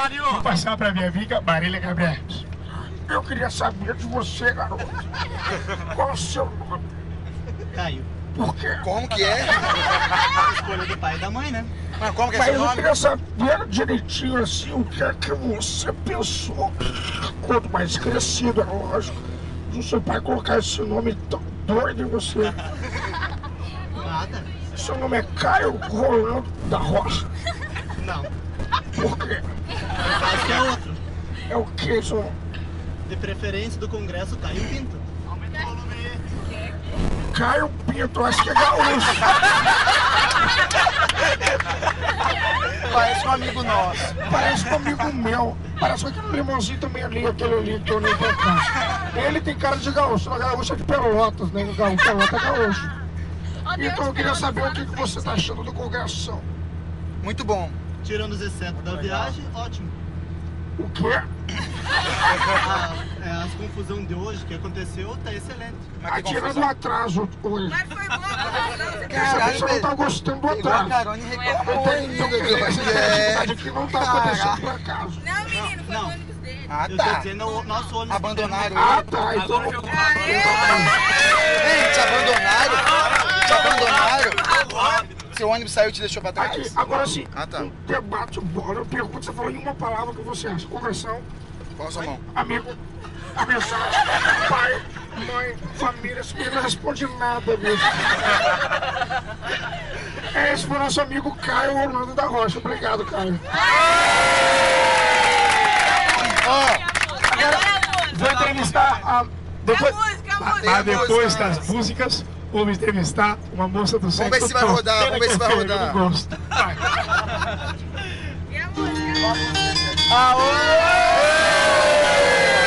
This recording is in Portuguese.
pariu! Vou passar pra minha amiga Marília Gabriel. Eu queria saber de você, garoto. Qual é o seu nome? Caio. Por quê? Como que é? A escolha do pai e da mãe, né? Mas como que é Mas seu eu nome? queria saber direitinho assim o que é que você pensou. Quanto mais crescido, é lógico. Do seu pai colocar esse nome tão doido em você. Nada. Seu nome é Caio Rolando da Rocha. Não. Por quê? Acho que é outro. É o que, seu nome? De preferência do Congresso Caio Pinto. Aumenta o volume aí. Caio Pinto, acho que é gaúcho. Parece um amigo nosso. Parece um amigo meu. Parece com aquele limãozinho também ali, aquele ali que eu nem pra cá. Ele tem cara de gaúcho, na gaúcha é de Pelotas, né? O gaúcho, Pelota é gaúcho. Então eu queria saber o que você tá achando do Congresso. Muito bom. Tirando os excetos da viagem, ótimo. O quê? As confusão de hoje que aconteceu tá excelente. Mas que Tirando o confusão. atraso hoje. Mas foi boa a confusão. Caralho, Você não tá gostando do Igual a atraso. Carone reclamou ainda. A atividade aqui não tá acontecendo por acaso. Não, menino, foi Não. o ônibus dele. Ah, Eu tô tá. dizendo o nosso ônibus. Abandonaram Ah, ele. tá. Então Agora jogou Ei, te abandonaram? Te abandonaram? Seu ônibus saiu e te deixou pra aqui, trás? agora sim. Ah, tá. Debate bola. Eu pergunto, você falou em uma palavra que você acha. Conversão, Qual a sua mão? amigo, amizade, pai, mãe, família. Esse menino não responde nada mesmo. Esse foi o nosso amigo Caio Orlando da Rocha. Obrigado, Caio. Vou entrevistar a... Depois, depois das músicas, vou entrevistar uma moça do sexo. ver se vai rodar, vamos ver se vai rodar. Eu não gosto. Vai. E a música? Aô!